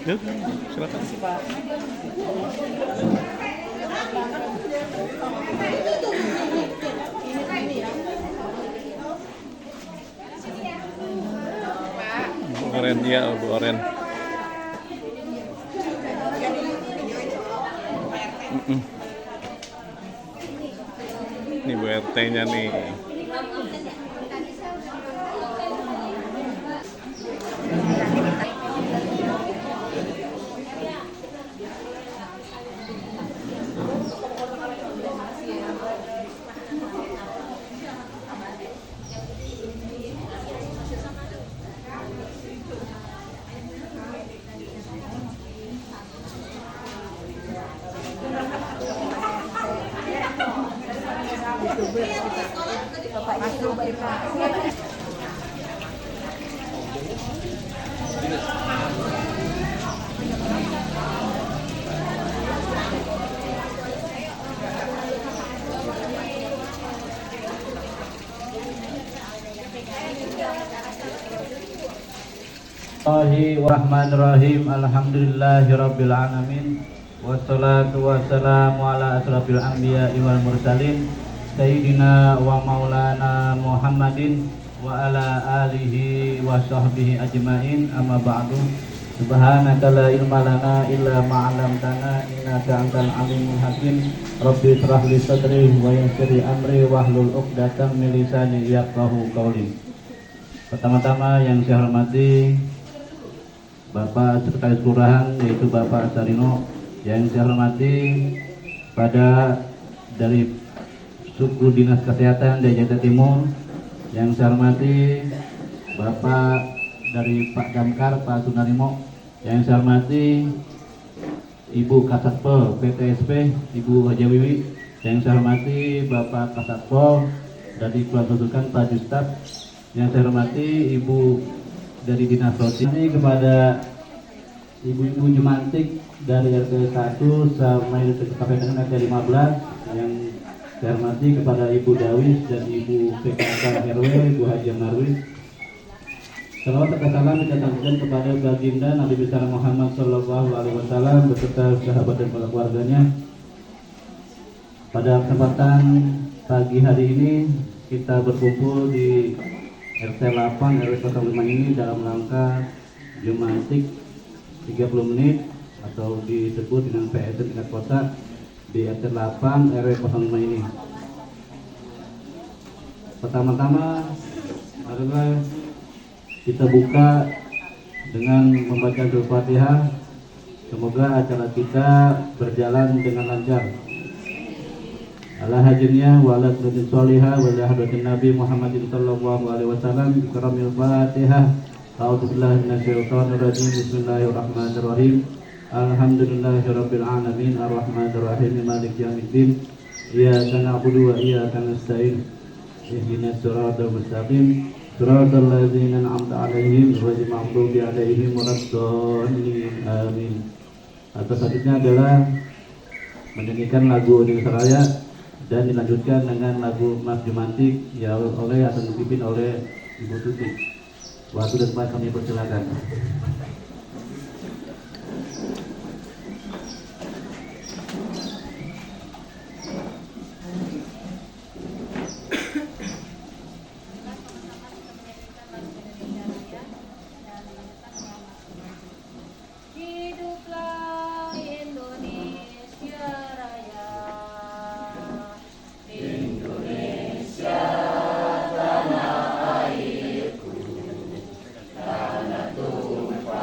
Yuk, silakan. Bu Oren, ya Bu Oren. Ini Bu RT-nya nih. Bismillahirrahmanirrahim. Alhamdulillahirabbil alamin. Wassalatu wassalamu ala asrofil anbiya'i wal mursalin sayyidina wa maulana Muhammadin wa ala alihi wa sahbihi ajmain. Amma ba'du. Subhanaka la ilma lana illa ma 'allamtana innaka antal alimul hakim. Rabbi shrah li sadri wa yassir li amri wahlul 'uqdatam min lisani yafqahu qawli. Pertama-tama yang saya hormati Bapak Sekretaris Kelurahan, yaitu Bapak Sarino. Yang saya hormati pada dari suku Dinas Kesehatan dari Jakarta Timur. Yang saya hormati Bapak dari Pak Damkar, Pak Sunarimo. Yang saya hormati Ibu Kasatpol PTSP, Ibu Haja Wiwi. Yang saya hormati Bapak Kasatpol dari Keluarga Sukan, Pak Justap. Yang saya hormati Ibu dari Dinas Sosial. Ini kepada ibu-ibu Jumantik dari RT 1 sampai sampai dengan RT 15. Yang saya hormati kepada Ibu Dawis dan Ibu PKK RW, Ibu Haji Marwis. Salawat serta salam kita sampaikan kepada baginda Nabi besar Muhammad Sallallahu Alaihi Wasallam beserta sahabat dan keluarganya. Pada kesempatan pagi hari ini kita berkumpul di RT 8 RW 05 ini dalam rangka Jumantik 30 menit atau disebut dengan PSN tingkat kota di RT 8 RW 05 ini. Pertama-tama adalah kita buka dengan membaca doa Fatihah. Semoga acara kita berjalan dengan lancar. Ala hajinnya wa ala kulli sholihah wa ala hadratin Nabi Muhammadin sallallahu alaihi wasallam. Karamil Fatihah. A'udzu billahi minasyaitonir rajim. Bismillahirrahmanirrahim. Alhamdulillahirabbil alamin arrahmanir rahim maliki yaumiddin. Iyyaka na'budu wa iyyaka nasta'in. Ihdinas siratal mustaqim. Siratal ladzina an'amta 'alaihim ghairil maghdubi 'alaihim waladdallin. Amin. Atau selanjutnya adalah menyanyikan lagu Indonesia Raya dan dilanjutkan dengan lagu Mas Jumantik yang akan dipimpin oleh Ibu Tuti. Waktu dan tempat kami persilakan. Hiduplah Indonesia Raya. Tanah airku, tanah tumpah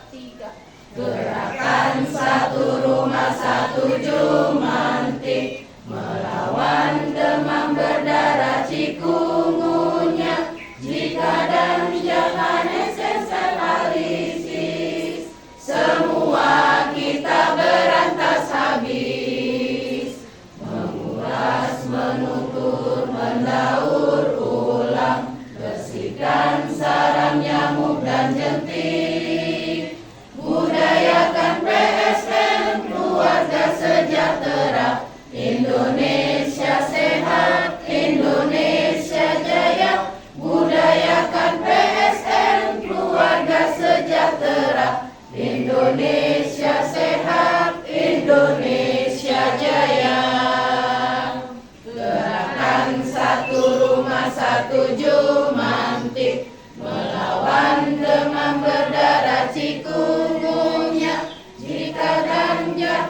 3. Gerakan satu rumah satu jumantik melawan demam berdarah cikungunya. Jika dan jangan esensialisis, semua kita berantas habis. Menguras, menutur, mendaur ulang, bersihkan sarang nyamuk dan jentik. Budayakan PSN, keluarga sejahtera. Indonesia sehat, Indonesia jaya. Budayakan PSN, keluarga sejahtera. Indonesia sehat, Indonesia jaya. Gerakan satu rumah satu jumantik melawan demam berdarah cikungunya. Jika ganja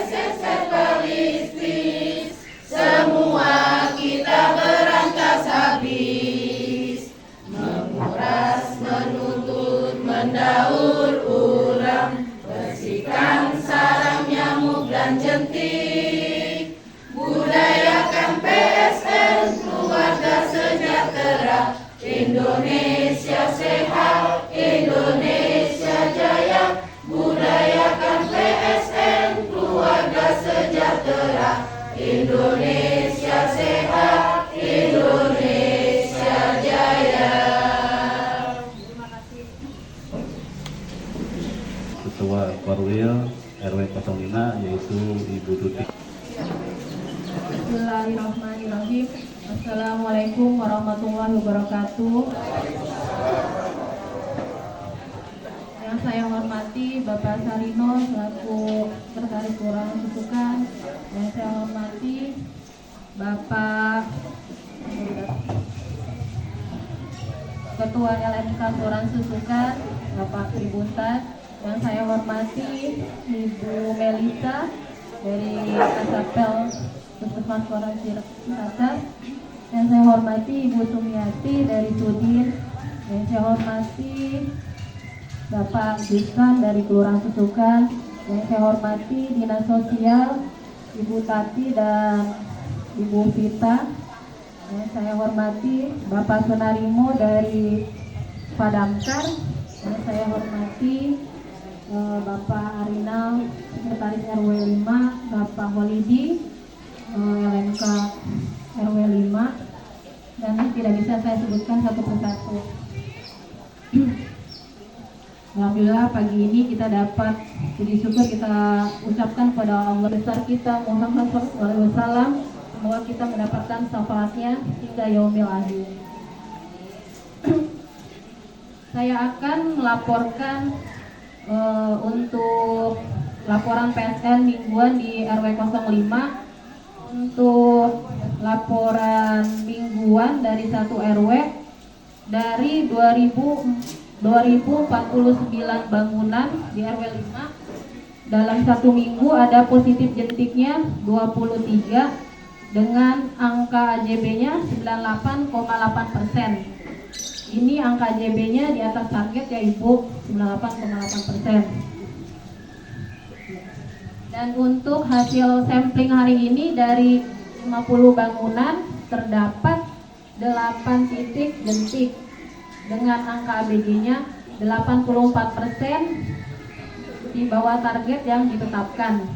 esensialistis, semua kita berantas habis. Menguras, menuntut, mendaur ulang, bersihkan sarang nyamuk dan jentik. Budayakan PSN, keluarga sejahtera. Indonesia sehat, Indonesia jaya. Budayakan PSN, keluarga sejahtera. Indonesia sehat, Indonesia jaya. Terima kasih. Ketua Korwil RW 05 yaitu Ibu Tuti. Bismillahirrahmanirrahim. Assalamualaikum warahmatullahi wabarakatuh. Yang saya hormati Bapak Sarino selaku Sekretaris Kelurahan Susukan. Yang saya hormati Bapak Ketua LMK Kelurahan Susukan, Bapak Tribuntan. Yang saya hormati Ibu Melisa dari Kasapel Puskesmas Kelurahan Cilacap. Yang saya hormati Ibu Sumiati dari Sudin. Yang saya hormati Bapak Giskan dari Kelurahan Susukan. Yang saya hormati Dinas Sosial Ibu Tati dan Ibu Vita. Yang saya hormati Bapak Sunarimo dari Padamkar. Yang saya hormati Bapak Arinal, Sekretaris RW 5, Bapak Holidi, LMK RW 5, dan tidak bisa saya sebutkan satu persatu. Alhamdulillah pagi ini kita dapat puji syukur kita ucapkan kepada Allah besar kita Muhammad SAW. Semoga kita mendapatkan syafaatnya hingga yaumil akhir. Saya akan melaporkan untuk laporan PSN mingguan di RW 05. Untuk laporan mingguan dari satu RW dari 2049 bangunan di RW 5, dalam satu minggu ada positif jentiknya 23 dengan angka AJB-nya 98,8%. Ini angka AJB-nya di atas target ya Ibu, 98,8%. Dan untuk hasil sampling hari ini dari 50 bangunan terdapat 8 titik jentik dengan angka ABG-nya 84% di bawah target yang ditetapkan.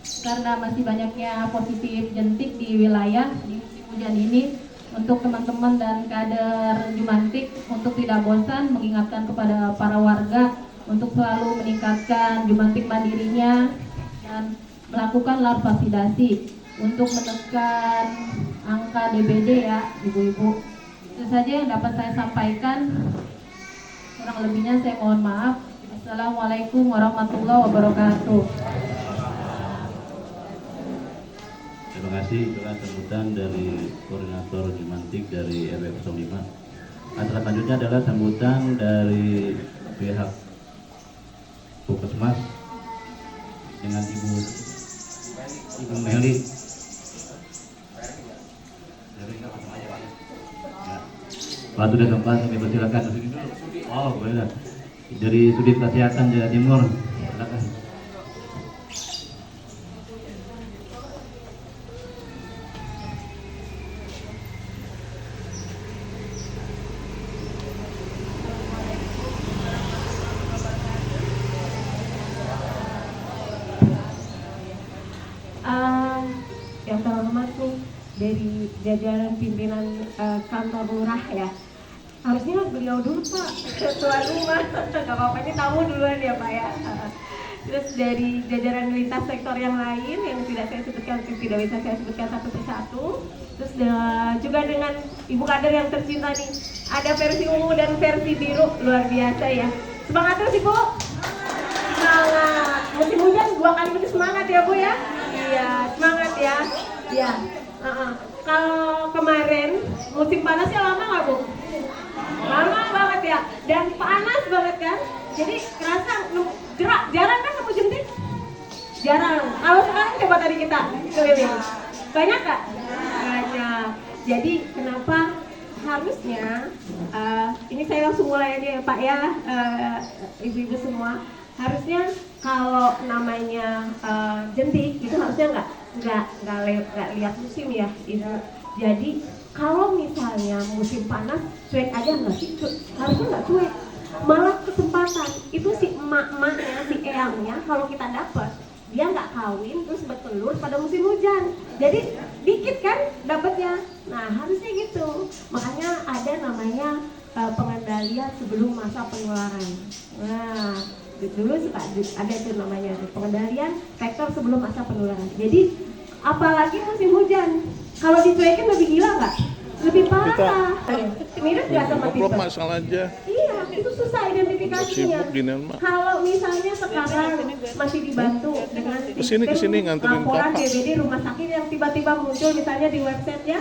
Karena masih banyaknya positif jentik di wilayah di musim hujan ini, untuk teman-teman dan kader Jumantik untuk tidak bosan mengingatkan kepada para warga untuk selalu meningkatkan Jumantik mandirinya dan melakukan larvasidasi untuk menekan angka DBD ya ibu-ibu. Itu saja yang dapat saya sampaikan. Kurang lebihnya saya mohon maaf. Assalamualaikum warahmatullahi wabarakatuh. Terima kasih, itulah sambutan dari koordinator Jumantik dari RW 05. Acara selanjutnya adalah sambutan dari pihak Puskesmas dengan Ibu Meli. Pak sudah tempat kami persilakan di sini dulu. Oh boleh. dari Sudin Kesehatan Jawa Timur. Silakan. Yang terhormat nih dari jajaran pimpinan kantor lurah ya, harusnya beliau dulu Pak, tuan rumah, nggak apa-apa ini tamu duluan ya Pak ya. Terus dari jajaran lintas sektor yang lain yang tidak saya sebutkan, tidak bisa saya sebutkan satu persatu. Terus juga dengan Ibu Kader yang tercinta nih, ada versi ungu dan versi biru, luar biasa ya. Semangat terus Ibu. Semangat. Musim hujan 2 kali lebih semangat ya Bu ya. Iya, semangat ya. Iya. Kalau kemarin musim panasnya lama nggak Bu? Lama banget ya. Dan panas banget kan. Jadi kerasa jarang kan nemu jentik? Jarang. Kalau sekarang coba tadi kita keliling. Banyak nggak? Banyak. Jadi kenapa harusnya ini saya langsung mulai aja ya Pak ya, ibu-ibu semua. Harusnya kalau namanya jentik itu harusnya nggak lihat musim ya itu. Jadi kalau misalnya musim panas cuek aja nggak sih? Harusnya nggak cuek, malah kesempatan itu si emak-emaknya, si eyangnya kalau kita dapat dia nggak kawin terus bertelur pada musim hujan, jadi dikit kan dapatnya. Nah harusnya gitu, makanya ada namanya pengendalian sebelum masa penularan. Nah dulu suka ada itu namanya pengendalian faktor sebelum masa penularan. Jadi apalagi musim hujan, kalau dicuekin lebih gila nggak? Lebih parah. Mirip nggak sama Goblok tipes? masalah aja. Iya, itu susah identifikasinya. Sibuk ginian, Mak. Kalau misalnya sekarang masih dibantu dengan Kesini nganterin laporan Bapak. DBD rumah sakit yang tiba-tiba muncul misalnya di websitenya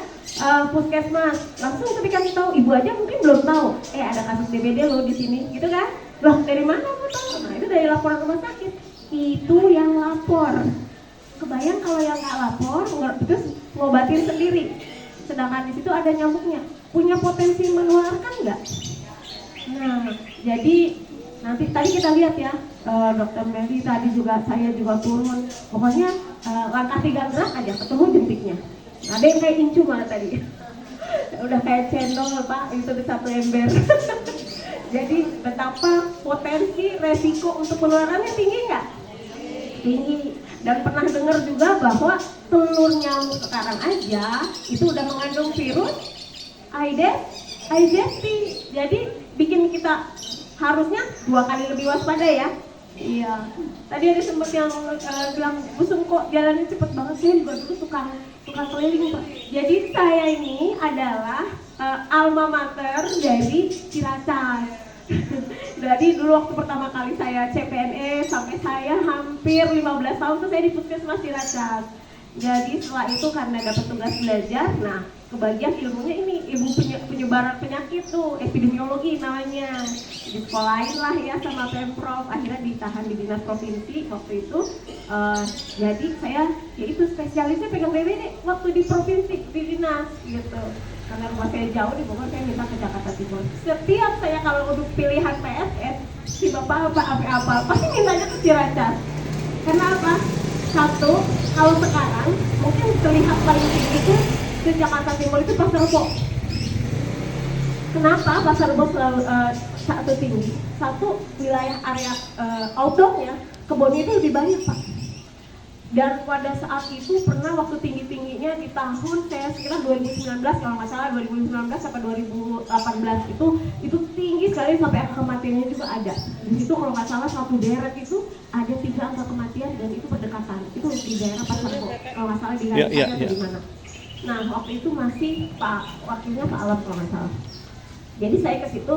puskesmas, langsung ketika kita tahu, ibu aja mungkin belum tahu, ada kasus DBD loh di sini, gitu kan? Loh dari mana aku tahu? Nah itu dari laporan rumah sakit. Itu yang lapor. Kebayang kalau yang nggak lapor, terus ngobatin sendiri. Sedangkan di situ ada nyamuknya, punya potensi menularkan nggak? Nah, jadi nanti tadi kita lihat ya, Dokter Meli tadi juga saya juga turun, pokoknya langkah 3 gerak aja ketemu jentiknya. Ada yang kayak incu malah tadi, udah kayak cendol Pak, itu di satu ember. Jadi betapa potensi resiko untuk penularannya tinggi nggak? Tinggi. Dan pernah dengar juga bahwa telur nyamuk sekarang aja itu udah mengandung virus Aedes aegypti. Jadi bikin kita harusnya 2 kali lebih waspada ya. Iya. Tadi ada sempat yang bilang, Busung kok jalannya cepet banget sih, juga dulu tukang keliling Pak. Jadi saya ini adalah alma mater dari Ciracas. Jadi dulu waktu pertama kali saya CPNS sampai saya hampir 15 tahun tuh saya di Puskesmas Ciracas. Jadi setelah itu karena dapat tugas belajar, nah kebagian ilmunya ini ilmu penyebaran penyakit tuh, epidemiologi namanya. Disekolahin lah ya sama Pemprov, akhirnya ditahan di dinas provinsi waktu itu. Jadi saya ya itu spesialisnya pegang DBD waktu di provinsi di dinas gitu. Karena rumah saya jauh di Bogor, saya minta ke Jakarta Timur. Setiap saya kalau untuk pilihan PSS, si bapak apa pasti mintanya ke Ciracas. Kenapa? Satu, kalau sekarang mungkin terlihat paling tinggi itu di Jakarta Timur itu Pasar Rebo. Kenapa Pasar Rebo selalu satu tinggi? Satu, wilayah area outdoornya, kebunnya itu lebih banyak Pak. Dan pada saat itu pernah waktu tinggi-tingginya di tahun saya sekitar 2019 kalau nggak salah 2019 sampai 2018 itu tinggi sekali sampai angka kematiannya juga ada. Di situ kalau nggak salah satu daerah itu ada 3 angka kematian dan itu berdekatan. Itu di daerah Pasar Rebo kalau nggak salah di Ganesha atau di mana. Nah waktu itu masih wakilnya Pak Alam kalau nggak salah. Jadi saya ke situ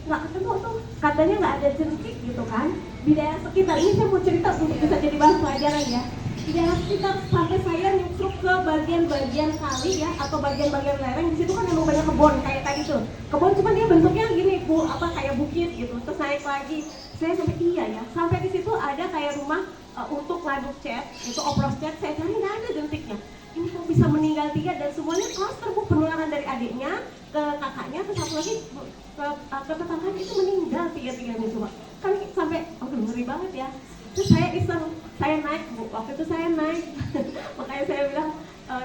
nggak ketemu tuh, katanya nggak ada jentik gitu kan. Di daerah sekitar ini saya mau cerita untuk bisa jadi bahan pelajaran ya. Di daerah sekitar sampai saya nyusuk ke bagian-bagian kali ya atau bagian-bagian lereng, di situ kan emang banyak kebun kayak tadi tuh. Kebun cuma dia bentuknya gini kayak bukit gitu. Terus naik lagi. Saya sampai iya ya. Sampai di situ ada kayak rumah untuk ngaduk cat, itu oplos cat. Saya cari nggak ada jentiknya. Ini kok bisa meninggal 3 dan semuanya klaster Bu, penularan dari adiknya ke kakaknya, terus satu lagi ke tetangganya itu meninggal 3-3 ini cuma. kan sampai ngeri banget ya. Terus saya iseng, saya naik Bu, waktu itu saya naik makanya saya bilang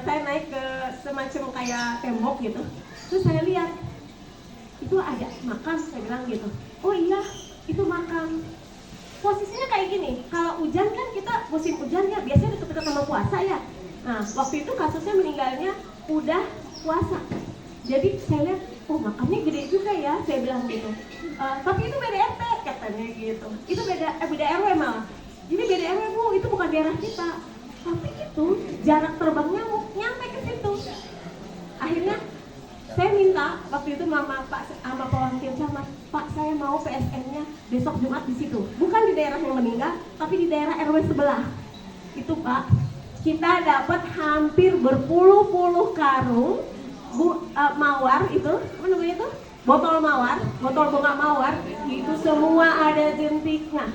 saya naik ke semacam kayak tembok gitu. Terus saya lihat itu ada makam, saya bilang gitu, oh iya itu makam. Posisinya kayak gini, kalau hujan kan kita musim hujan ya biasanya deket-deket sama puasa ya. Nah waktu itu kasusnya meninggalnya udah puasa. Jadi saya lihat, oh makamnya gede juga ya, saya bilang gitu. Tapi itu beda RT katanya gitu. Itu beda RW malah. Ini beda RW Bu, itu bukan daerah kita. Tapi itu jarak terbang nyamuk nyampe ke situ. Akhirnya saya minta waktu itu sama Pak Wakil Camat, Pak saya mau PSN-nya besok Jumat di situ. Bukan di daerah yang meninggal, tapi di daerah RW sebelah. Itu Pak, kita dapat hampir berpuluh-puluh karung mawar itu, apa namanya itu? Botol mawar, botol bunga mawar, itu semua ada jentiknya.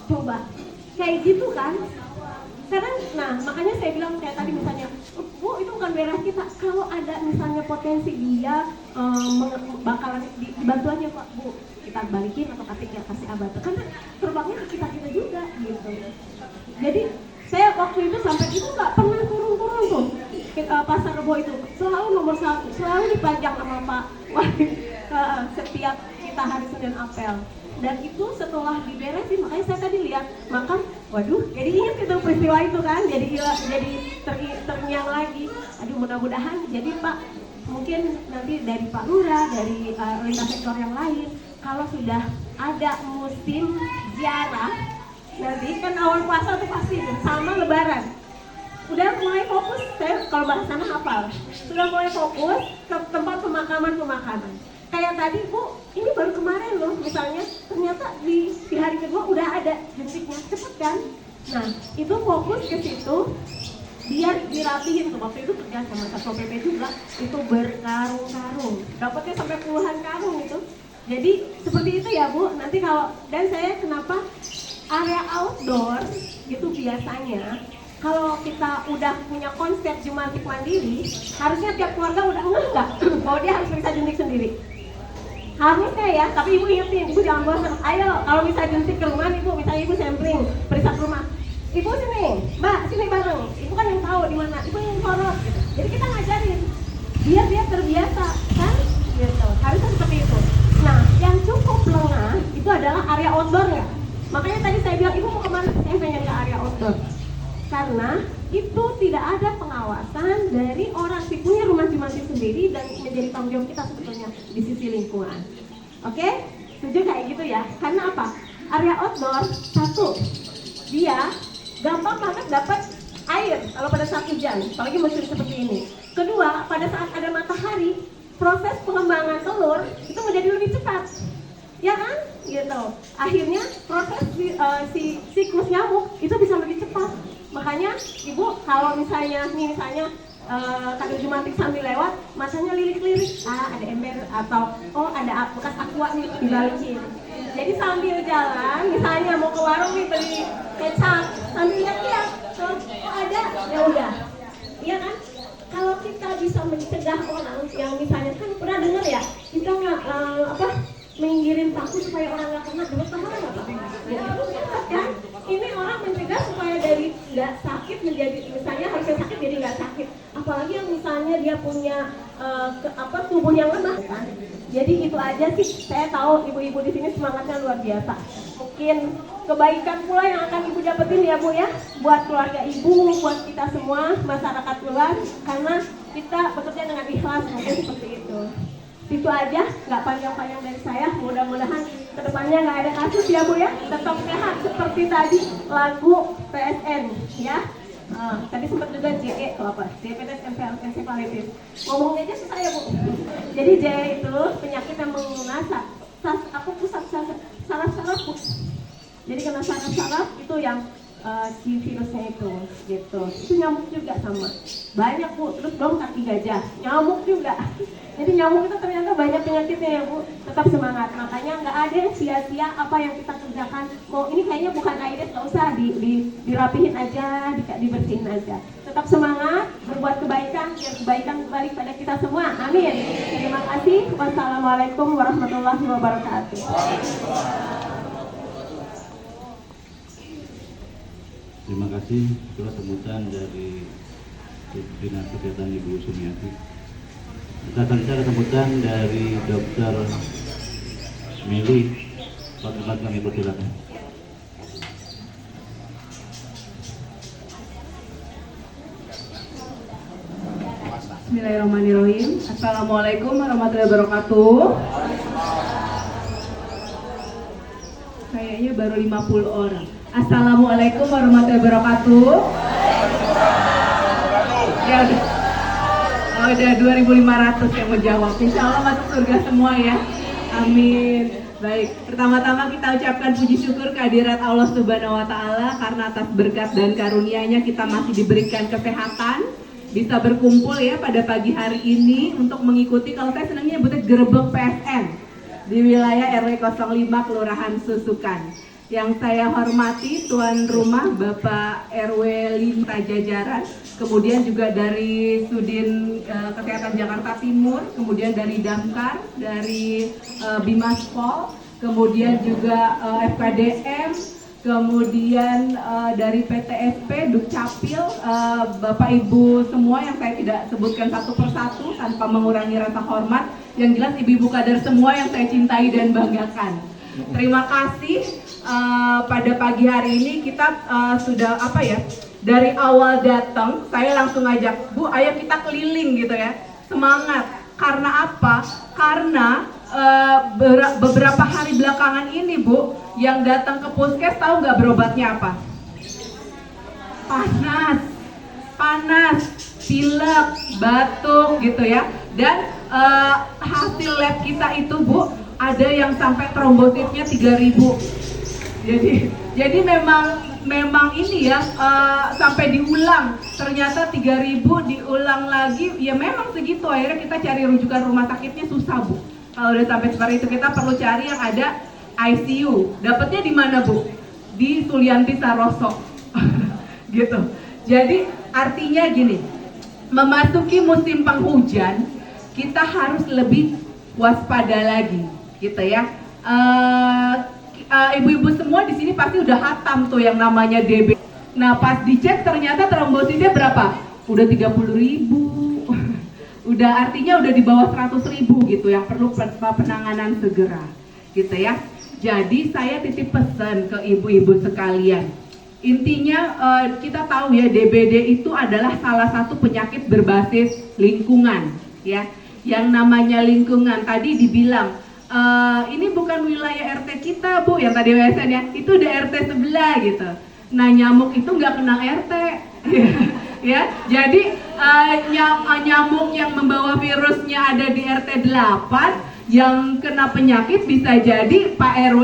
Coba, kayak gitu kan? Sekarang, nah makanya saya bilang kayak tadi misalnya, Bu itu bukan daerah kita. Kalau ada misalnya potensi dia bakalan dibantu aja Pak Bu, kita balikin atau kasih abad. Karena terbangnya ke kita juga gitu. Jadi saya waktu itu sampai itu nggak pernah turun-turun tuh pasar Rebo itu. Selalu nomor 1, selalu dipajang sama Pak Wahid setiap kita hari Senin apel. Dan itu setelah diberesin, makanya saya tadi lihat makam, waduh, jadi ingat itu peristiwa itu kan, jadi terngiang lagi. Aduh, mudah-mudahan jadi Pak, mungkin nanti dari Pak Lurah, dari lintas sektor yang lain, kalau sudah ada musim ziarah, nanti kan awal puasa tuh pasti sama Lebaran, udah mulai fokus, saya kalau bahasanya hafal, sudah mulai fokus ke tempat pemakaman. Kayak tadi Bu, ini baru kemarin loh misalnya, ternyata di hari kedua udah ada jentiknya, cepet kan? Nah itu fokus ke situ, biar dirapihin tuh. Waktu itu kerja sama Satpol PP juga, itu berkarung-karung, dapatnya sampai puluhan karung itu. Jadi seperti itu ya Bu, nanti kalau, dan saya kenapa area outdoor itu biasanya kalau kita udah punya konsep Jumantik mandiri, harusnya tiap keluarga udah enggak bahwa dia harus bisa jentik sendiri. Harusnya ya, tapi Ibu ingetin, Ibu jangan bosan. Ayo, kalau bisa jentik ke rumah Ibu, misalnya Ibu sampling, periksa ke rumah. Ibu sini, Mbak, sini bareng. Ibu kan yang tahu di mana, Ibu yang sorot gitu. Jadi kita ngajarin, biar dia terbiasa, kan? Gitu. Harusnya seperti itu. Nah, yang cukup lengah itu adalah area outdoor ya. Makanya tadi saya bilang, Ibu mau kemana? Saya pengen ke area outdoor. Karena itu tidak ada pengawasan dari orang si punya rumah Jumantik sendiri dan menjadi tanggung jawab kita sebetulnya di sisi lingkungan. Oke? Setuju kayak gitu ya? Karena apa? Area outdoor, satu, dia gampang banget dapat air kalau pada saat hujan, apalagi musim seperti ini. Kedua, pada saat ada matahari, proses pengembangan telur itu menjadi lebih cepat. Ya kan? Gitu. Akhirnya proses si siklus nyamuk itu bisa lebih cepat. Makanya Ibu kalau misalnya kado Jumantik sambil lewat, matanya lirik-lirik, ada ember atau ada bekas aqua nih dibalikin. Jadi sambil jalan, misalnya mau ke warung nih beli kecap, sambil lihat-lihat, ada, ya udah, iya kan? Kalau kita bisa mencegah orang yang misalnya kan pernah dengar ya, kita menggiring paku supaya orang nggak kena, dulu paham nggak Pak? Ya itu kan? Ini orang mencegah supaya dari nggak sakit menjadi, misalnya harusnya sakit jadi nggak sakit. Apalagi yang misalnya dia punya tubuh yang lemah kan. Jadi itu aja sih, saya tahu ibu-ibu di sini semangatnya luar biasa. Mungkin kebaikan pula yang akan Ibu dapetin ya Bu ya, buat keluarga Ibu, buat kita semua masyarakat luar, karena kita bekerja dengan ikhlas, mungkin seperti itu. Itu aja, nggak panjang-panjang dari saya. Mudah-mudahan kedepannya nggak ada kasus ya Bu ya. Tetap sehat seperti tadi lagu PSN ya. Tadi sempat juga JE atau apa? Diabetes encephalitis. Ngomongnya aja susah ya Bu. Jadi JE itu penyakit yang menular saraf Bu. Jadi kena saraf itu yang si virusnya itu gitu. Itu nyamuk juga sama. Banyak Bu, terus belum kaki gajah. Nyamuk juga. Jadi nyamuk itu ternyata banyak penyakitnya ya Bu. tetap semangat. Makanya nggak ada yang sia-sia apa yang kita kerjakan. Mau ini kayaknya bukan AIDS, nggak usah dirapihin aja, dibersihin aja. Tetap semangat, berbuat kebaikan, biar kebaikan kembali pada kita semua. Amin. Terima kasih. Wassalamualaikum warahmatullahi wabarakatuh. Terima kasih surat sambutan dari Dinas Kesehatan Ibu Sumiati. Kita akan bicara sambutan dari Dr. Meli. Pak kami persilakan. Bismillahirrahmanirrahim. Assalamualaikum warahmatullahi wabarakatuh. Kayaknya baru 50 orang. Assalamualaikum warahmatullahi wabarakatuh. Ya udah. Oh, udah 2.500 yang menjawab. Insya Allah masuk surga semua ya. Amin. Baik, pertama-tama kita ucapkan puji syukur kehadirat Allah Subhanahu wa Ta'ala karena atas berkat dan karunia-Nya kita masih diberikan kesehatan, bisa berkumpul ya pada pagi hari ini untuk mengikuti, kalau saya senangnya nyebutnya gerebek PSN di wilayah RW 05 Kelurahan Susukan. Yang saya hormati tuan rumah Bapak RW 5 Jajaran, kemudian juga dari Sudin Kesehatan Jakarta Timur, kemudian dari Damkar, dari Bimaspol, kemudian juga FKDM, kemudian dari PTSP, Dukcapil, Bapak Ibu semua yang saya tidak sebutkan satu persatu tanpa mengurangi rasa hormat, yang jelas ibu-ibu kader semua yang saya cintai dan banggakan. Terima kasih pada pagi hari ini kita sudah dari awal datang saya langsung ngajak, Bu ayo kita keliling gitu ya, semangat. Karena apa? Karena beberapa hari belakangan ini Bu, yang datang ke puskes tahu nggak berobatnya apa? Panas, pilek, batuk gitu ya. Dan hasil lab kita itu Bu, ada yang sampai trombositnya 3.000. Jadi memang ini ya sampai diulang, ternyata 3.000 diulang lagi, ya memang segitu. Akhirnya kita cari rujukan rumah sakitnya susah Bu. Kalau udah sampai seperti itu kita perlu cari yang ada ICU. Dapatnya di mana Bu? Di Sulianti Saroso. Gitu. Jadi artinya gini, memasuki musim penghujan kita harus lebih waspada lagi, gitu ya. Ibu-ibu semua di sini pasti udah hatam tuh yang namanya DB. Nah pas dicek ternyata trombositnya berapa? Udah 30.000. Udah artinya udah di bawah 100.000 gitu, yang perlu penanganan segera, gitu ya. Jadi saya titip pesan ke ibu-ibu sekalian. Intinya kita tahu ya, DBD itu adalah salah satu penyakit berbasis lingkungan, ya. Yang namanya lingkungan tadi dibilang ini bukan wilayah RT kita Bu, yang tadi WSN ya, itu udah RT sebelah gitu. Nah nyamuk itu nggak kenal RT. Ya, jadi nyamuk yang membawa virusnya ada di RT 8, yang kena penyakit bisa jadi Pak RW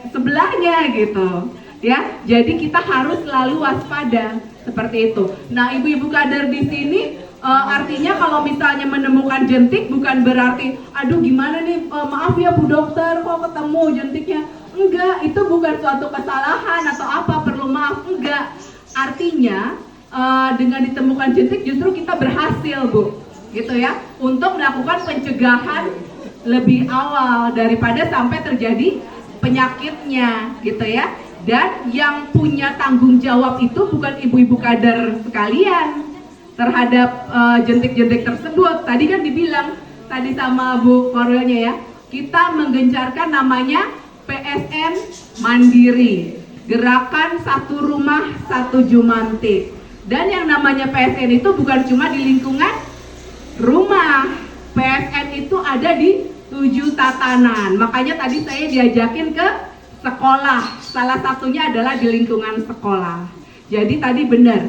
sebelahnya gitu. Ya, jadi kita harus selalu waspada seperti itu. Nah, ibu-ibu kader di sini artinya kalau misalnya menemukan jentik bukan berarti aduh gimana nih, maaf ya Bu Dokter kok ketemu jentiknya. Enggak, itu bukan suatu kesalahan atau apa perlu maaf, enggak. Artinya dengan ditemukan jentik justru kita berhasil Bu, gitu ya, untuk melakukan pencegahan lebih awal daripada sampai terjadi penyakitnya, gitu ya. Dan yang punya tanggung jawab itu bukan ibu-ibu kader sekalian terhadap jentik-jentik tersebut. Tadi kan dibilang tadi sama Bu Korwilnya ya, kita menggencarkan namanya PSN Mandiri, Gerakan Satu Rumah Satu Jumantik. Dan yang namanya PSN itu bukan cuma di lingkungan rumah, PSN itu ada di 7 tatanan. Makanya tadi saya diajakin ke sekolah, salah satunya adalah di lingkungan sekolah. Jadi tadi benar,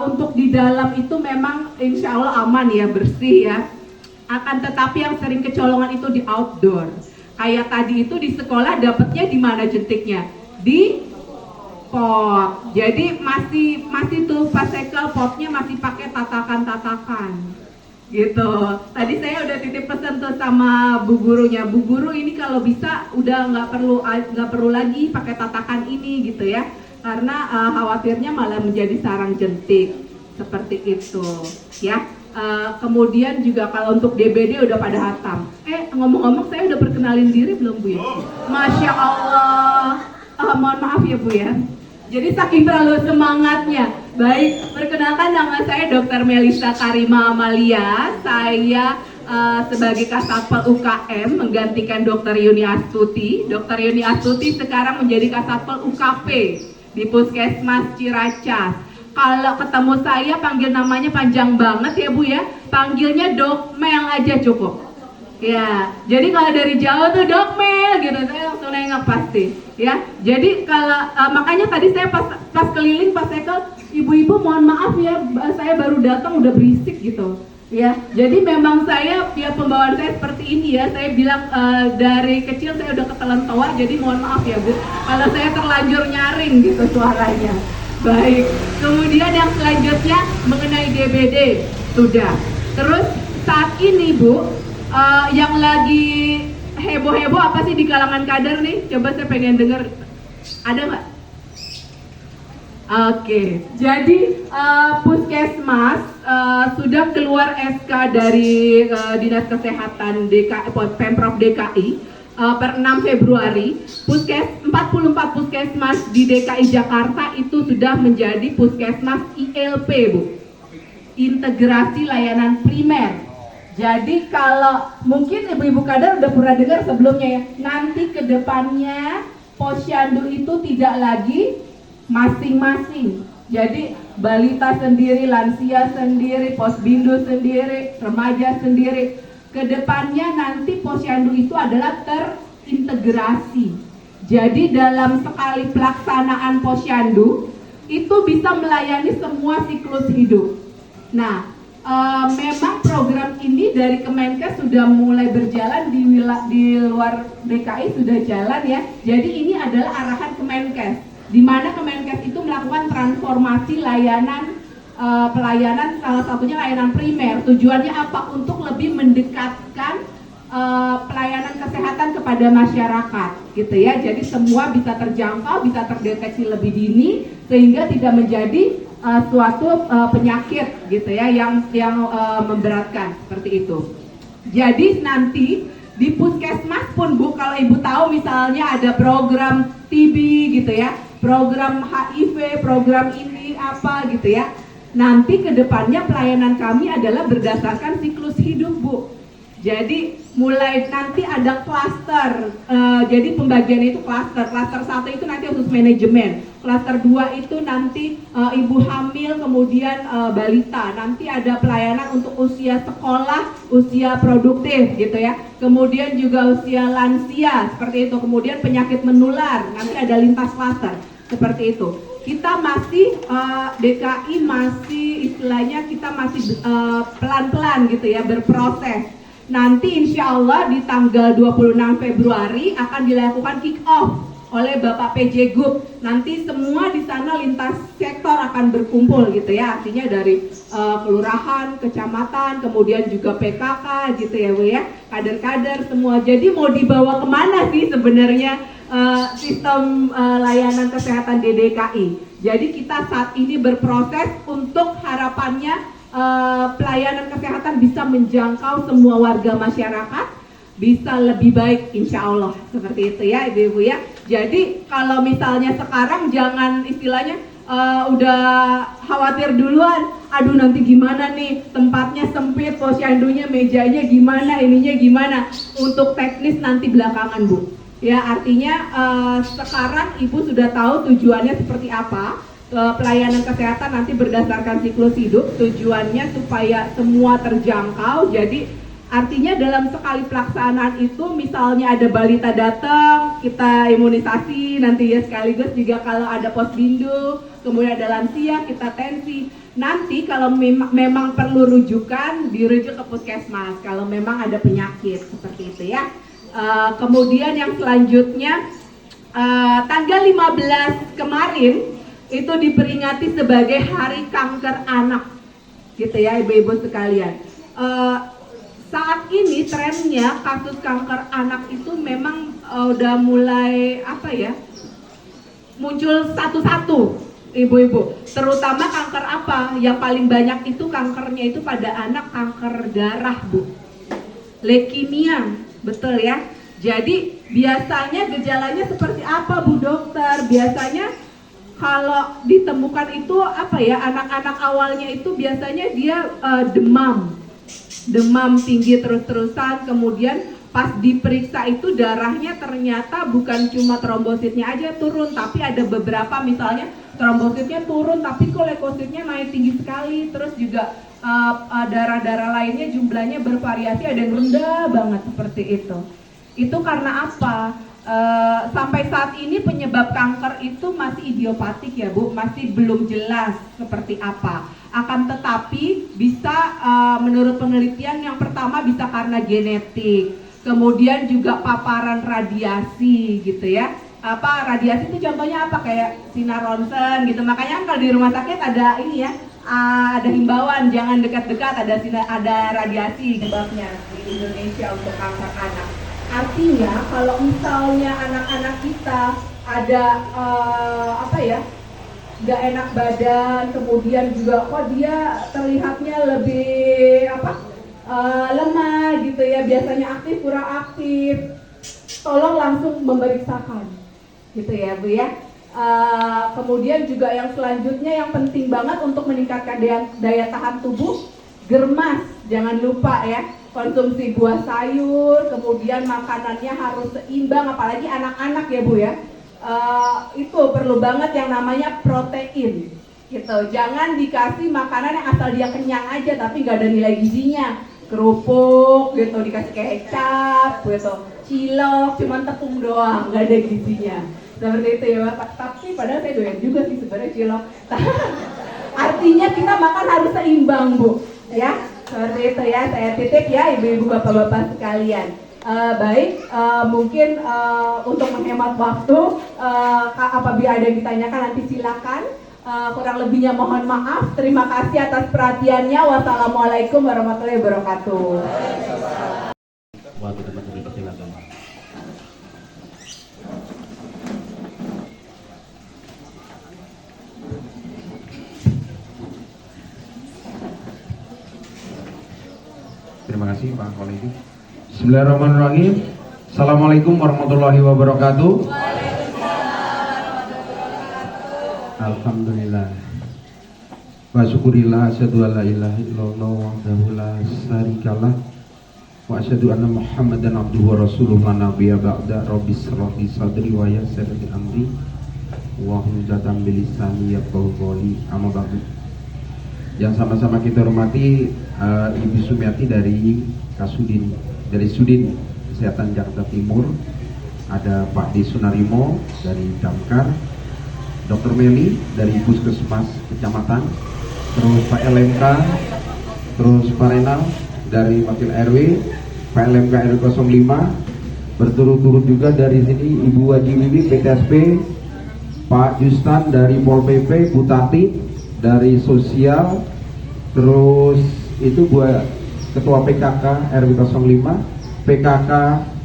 untuk di dalam itu memang insya Allah aman ya, bersih ya. Akan tetapi yang sering kecolongan itu di outdoor. Kayak tadi itu di sekolah dapatnya di mana jentiknya? Di pot. Jadi masih tuh pas sekel potnya masih pakai tatakan-tatakan. gitu. Tadi saya udah titip pesan tuh sama bu gurunya. Bu guru ini kalau bisa udah nggak perlu lagi pakai tatakan ini gitu ya, karena khawatirnya malah menjadi sarang jentik seperti itu ya. Kemudian juga kalau untuk DBD udah pada hatam. Ngomong-ngomong saya udah perkenalin diri belum Bu ya? Masya Allah. Mohon maaf ya Bu ya. Jadi saking terlalu semangatnya. Baik, perkenalkan nama saya Dr. Melisa Karima Amalia. Saya sebagai Kasatpol UKM menggantikan Dr. Yuni Astuti. Dr. Yuni Astuti sekarang menjadi Kasatpol UKP di Puskesmas Ciracas. Kalau ketemu saya panggil namanya panjang banget ya Bu ya. Panggilnya Dok Mel aja cukup. Ya, jadi kalau dari jauh tuh Dok Mel gitu, saya langsung nengok pasti. Ya, jadi kalau makanya tadi saya pas keliling pas saya ke ibu-ibu, mohon maaf ya, saya baru datang udah berisik gitu. Ya, jadi memang saya ya pembawaan saya seperti ini ya. Saya bilang dari kecil saya udah ketelan tua, jadi mohon maaf ya Bu, kalau saya terlanjur nyaring gitu suaranya. Baik, kemudian yang selanjutnya mengenai DBD sudah. Terus saat ini Bu, yang lagi heboh-heboh apa sih di kalangan kader nih? Coba saya pengen dengar. Ada nggak? Oke, jadi Puskesmas sudah keluar SK dari Dinas Kesehatan Pemprov DKI per 6 Februari. 44 puskesmas di DKI Jakarta itu sudah menjadi puskesmas ILP Bu, Integrasi Layanan Primer. Jadi kalau mungkin ibu-ibu kader udah pernah dengar sebelumnya ya, nanti ke depannya posyandu itu tidak lagi masing-masing. Jadi balita sendiri, lansia sendiri, posbindu sendiri, remaja sendiri. Ke depannya nanti posyandu itu adalah terintegrasi. Jadi dalam sekali pelaksanaan posyandu itu bisa melayani semua siklus hidup. Nah, memang program ini dari Kemenkes sudah mulai berjalan di luar DKI sudah jalan ya. Jadi ini adalah arahan Kemenkes, di mana Kemenkes itu melakukan transformasi layanan pelayanan, salah satunya layanan primer. Tujuannya apa? Untuk lebih mendekatkan pelayanan kesehatan kepada masyarakat, gitu ya. Jadi semua bisa terjangkau, bisa terdeteksi lebih dini, sehingga tidak menjadi suatu penyakit gitu ya yang memberatkan seperti itu. Jadi nanti di puskesmas pun Bu, kalau Ibu tahu misalnya ada program TB gitu ya, program HIV, program ini apa gitu ya. Nanti kedepannya pelayanan kami adalah berdasarkan siklus hidup Bu. Jadi mulai nanti ada klaster, jadi pembagian itu klaster. Klaster 1 itu nanti khusus manajemen, klaster 2 itu nanti ibu hamil, kemudian balita. Nanti ada pelayanan untuk usia sekolah, usia produktif gitu ya. Kemudian juga usia lansia seperti itu. Kemudian penyakit menular, nanti ada lintas klaster seperti itu. Kita masih DKI masih istilahnya kita masih pelan-pelan gitu ya, berproses. Nanti insya Allah di tanggal 26 Februari akan dilakukan kick off oleh Bapak PJ Gub. Nanti semua di sana lintas sektor akan berkumpul gitu ya, artinya dari kelurahan, kecamatan, kemudian juga PKK gitu ya Bu ya, kader-kader semua. Jadi mau dibawa kemana sih sebenarnya sistem layanan kesehatan di DKI? Jadi kita saat ini berproses untuk harapannya pelayanan kesehatan bisa menjangkau semua warga masyarakat, bisa lebih baik insya Allah, seperti itu ya Ibu-ibu ya. Jadi kalau misalnya sekarang jangan istilahnya udah khawatir duluan, aduh nanti gimana nih, tempatnya sempit, posyandunya, mejanya gimana, ininya gimana. Untuk teknis nanti belakangan Bu ya, artinya sekarang Ibu sudah tahu tujuannya seperti apa. Pelayanan kesehatan nanti berdasarkan siklus hidup, tujuannya supaya semua terjangkau. Jadi artinya dalam sekali pelaksanaan itu misalnya ada balita datang, kita imunisasi nanti ya, sekaligus juga kalau ada posbindu, kemudian ada lansia, kita tensi. Nanti kalau memang perlu rujukan, dirujuk ke puskesmas kalau memang ada penyakit seperti itu ya. Kemudian yang selanjutnya tanggal 15 kemarin itu diperingati sebagai Hari Kanker Anak gitu ya Ibu-ibu sekalian. saat ini trennya kasus kanker anak itu memang udah mulai muncul satu-satu ibu-ibu, terutama kanker apa yang paling banyak itu kankernya itu pada anak, kanker darah Bu, leukemia, betul ya. Jadi biasanya gejalanya seperti apa Bu dokter? Biasanya kalau ditemukan itu anak-anak awalnya itu biasanya dia demam tinggi terus-terusan, kemudian pas diperiksa itu darahnya ternyata bukan cuma trombositnya aja turun, tapi ada beberapa misalnya trombositnya turun tapi kok leukositnya naik tinggi sekali, terus juga darah-darah lainnya jumlahnya bervariasi, ada yang rendah banget seperti itu. Itu karena apa? Sampai saat ini penyebab kanker itu masih idiopatik ya Bu, masih belum jelas seperti apa. Akan tetapi bisa menurut penelitian yang pertama bisa karena genetik, kemudian juga paparan radiasi gitu ya. Radiasi itu contohnya kayak sinar ronsen gitu. Makanya kalau di rumah sakit ada ini ya, ada himbauan jangan dekat-dekat, ada radiasi sebabnya di Indonesia untuk kanker anak. Artinya kalau misalnya anak-anak kita ada nggak enak badan, kemudian juga kok dia terlihatnya lebih lemah gitu ya, biasanya aktif kurang aktif, tolong langsung memeriksakan gitu ya Bu ya. Kemudian juga yang selanjutnya yang penting banget untuk meningkatkan daya tahan tubuh, germas, jangan lupa ya, konsumsi buah sayur, kemudian makanannya harus seimbang, apalagi anak-anak ya Bu ya. Itu perlu banget yang namanya protein gitu, jangan dikasih makanan yang asal dia kenyang aja tapi nggak ada nilai gizinya, kerupuk gitu dikasih kecap gitu, cilok cuman tepung doang nggak ada gizinya, seperti itu ya Bapak. Tapi padahal saya doyan juga sih sebenarnya cilok. Artinya kita makan harus seimbang Bu ya, seperti itu ya, saya titip ya ibu-ibu bapak-bapak sekalian. Mungkin untuk menghemat waktu, apabila ada yang ditanyakan nanti silakan. Kurang lebihnya mohon maaf. Terima kasih atas perhatiannya. Wassalamualaikum warahmatullahi wabarakatuh. Waktu teman-teman silakan. Terima kasih Pak Kolegi. Bismillahirrahmanirrahim. Assalamualaikum warahmatullahi wabarakatuh. Alhamdulillah. Wa syukurillah asyhadu an la ilaha illallah wahdahu la syarikalah wa asyhadu anna Muhammadan abduhu wa rasuluhu la nabiyya ba'da. Rabbi shrah li sadri wa yassir li amri wa hlul 'uqdatam min lisani yafqahu qawli. Amma ba'du. Yang sama-sama kita hormati Ibu Sumiati dari Kasudin, dari Sudin Kesehatan Jakarta Timur, ada Pak D. Sunarimo dari Damkar, Dr. Meli dari Puskesmas Kecamatan, terus Pak LMK, terus Pak Renal dari Wakil RW, Pak LMK RW 05, berturut-turut juga dari sini Ibu Haji Wiwi PTSP, Pak Justan dari Pol PP, Bu Tati dari Sosial, terus itu buat Ketua PKK RW 05, PKK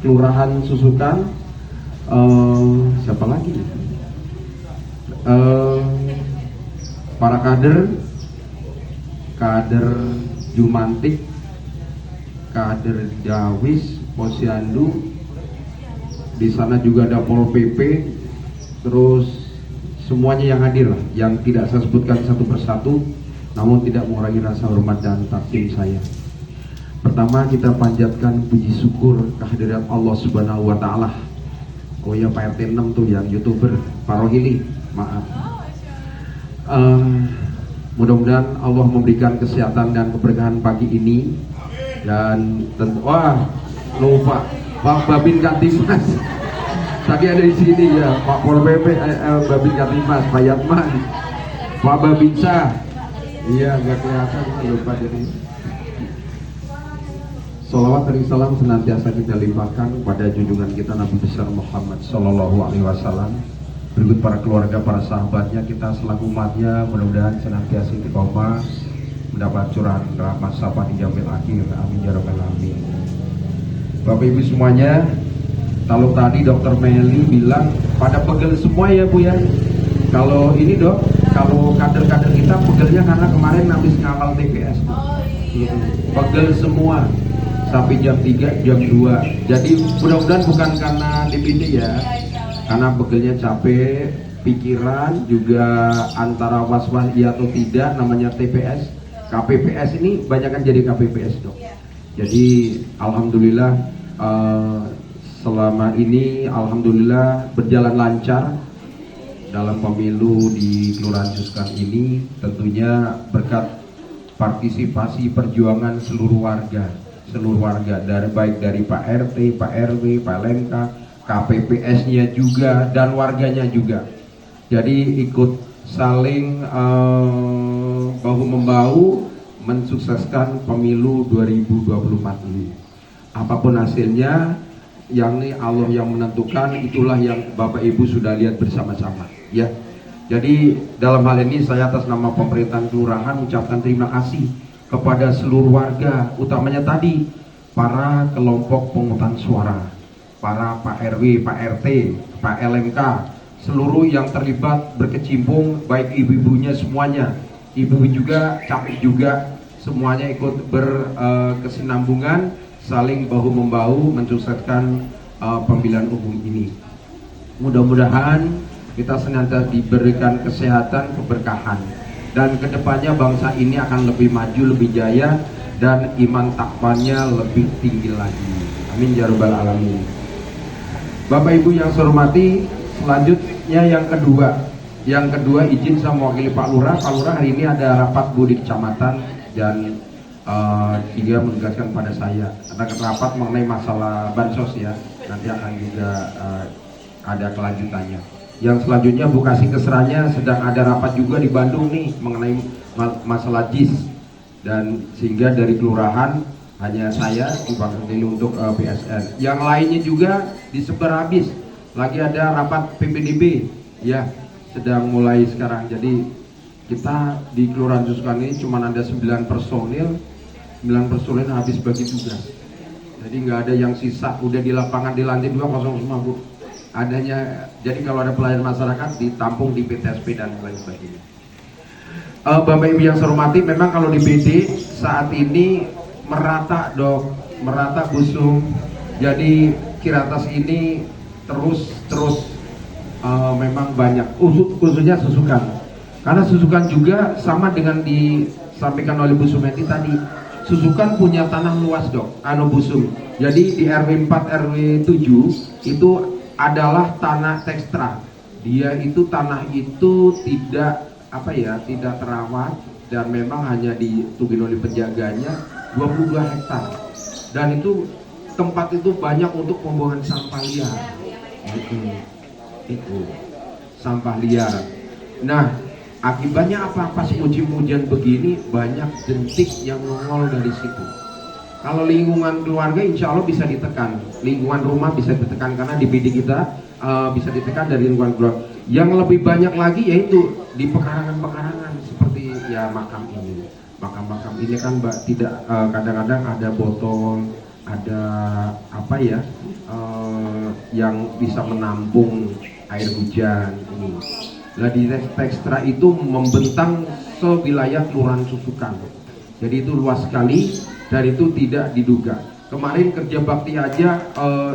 Kelurahan Susukan, siapa lagi? Para kader Jumantik, kader Dawis, Posyandu, di sana juga ada Pol PP, terus semuanya yang hadir lah, yang tidak saya sebutkan satu persatu, namun tidak mengurangi rasa hormat dan takdim saya. Pertama kita panjatkan puji syukur kehadirat Allah Subhanahu wa Ta'ala. Oh ya Pak RT 6 tuh yang YouTuber, Pak Rohili, maaf. Mudah-mudahan Allah memberikan kesehatan dan keberkahan pagi ini. Dan tentu, lupa Pak Babin Katimas. Tadi ada di sini ya, Pak Pol PP, Babin Katimas, Pak Yatman, Pak Babinsa. Iya, nggak kelihatan, lupa jadi. Salawat dan salam senantiasa kita limpahkan pada junjungan kita Nabi besar Muhammad Sallallahu Alaihi Wasallam. Berikut para keluarga, para sahabatnya, kita selaku umatnya mudah-mudahan senantiasa istiqomah mendapat curahan rahmat syafaat di yaumil akhir. Amin ya rabbal alamin. Bapak Ibu semuanya, kalau tadi Dokter Meli bilang pada pegel semua ya Bu ya. Kalau ini Dok, kalau kader-kader kita pegelnya karena kemarin habis ngawal TPS. Pegel semua sampai jam 3, jam 2. Jadi mudah-mudahan bukan karena DPD ya, karena pegelnya capek, pikiran juga antara was-was iya atau tidak, namanya TPS, KPPS ini banyak kan jadi KPPS Dok. Jadi alhamdulillah selama ini alhamdulillah berjalan lancar dalam pemilu di Kelurahan Suskan ini, tentunya berkat partisipasi perjuangan seluruh warga dari baik dari Pak RT, Pak RW, Pak LMK, KPPS-nya juga dan warganya juga. Jadi ikut saling bahu membahu mensukseskan pemilu 2024 ini. Apapun hasilnya, yang ini Allah yang menentukan, itulah yang Bapak Ibu sudah lihat bersama-sama ya. Jadi dalam hal ini saya atas nama pemerintahan kelurahan mengucapkan terima kasih kepada seluruh warga, utamanya tadi para kelompok pemungutan suara, para Pak RW, Pak RT, Pak LMK, seluruh yang terlibat berkecimpung, baik ibu-ibunya semuanya, ibu-ibu juga, capek juga, semuanya ikut berkesinambungan, saling bahu-membahu mensukseskan pemilihan umum ini. Mudah-mudahan kita senantiasa diberikan kesehatan, keberkahan, dan kedepannya bangsa ini akan lebih maju, lebih jaya, dan iman takwanya lebih tinggi lagi. Amin ya rabbal alamin. Bapak Ibu yang saya hormati, selanjutnya yang kedua izin sama mewakili Pak Lurah. Pak Lurah hari ini ada rapat Bu di kecamatan dan dia menugaskan pada saya ada rapat mengenai masalah bansos ya, nanti akan juga ada kelanjutannya. Yang selanjutnya Bu kasih keserannya sedang ada rapat juga di Bandung nih mengenai masalah JIS, dan sehingga dari kelurahan hanya saya diwakili untuk PSN. Yang lainnya juga disebar habis. Lagi ada rapat PPDB ya, sedang mulai sekarang. Jadi kita di Kelurahan Suskan ini cuma ada 9 personil habis bagi tugas. Jadi nggak ada yang sisa, udah di lapangan di lantai 2 kosong semua Bu. Adanya, jadi kalau ada pelayanan masyarakat ditampung di PTSP dan lain sebagainya. Bapak Ibu yang saya hormati, memang kalau di BD saat ini merata Dok, merata busung. Jadi Kiratas ini terus memang banyak, khususnya Susukan. Karena Susukan juga sama dengan disampaikan oleh Bu Sumeti tadi. Susukan punya tanah luas Dok, busung. Jadi di RW 4, RW 7 itu adalah tanah tekstra. Dia itu tanah itu tidak tidak terawat dan memang hanya ditugin oleh penjaganya 22 hektar. Dan itu tempat itu banyak untuk pembuangan sampah liar. Itu sampah liar. Nah, akibatnya apa? Pas musim hujan begini banyak jentik yang nongol dari situ. Kalau lingkungan keluarga insya Allah bisa ditekan, lingkungan rumah bisa ditekan karena di BD kita bisa ditekan dari lingkungan keluarga. Yang lebih banyak lagi yaitu di pekarangan-pekarangan seperti ya makam ini. Makam-makam ini kan tidak kadang-kadang ada botol, ada yang bisa menampung air hujan ini. Nah di tekstra itu membentang sewilayah Kelurahan Susukan. Jadi itu luas sekali dan itu tidak diduga. Kemarin kerja bakti aja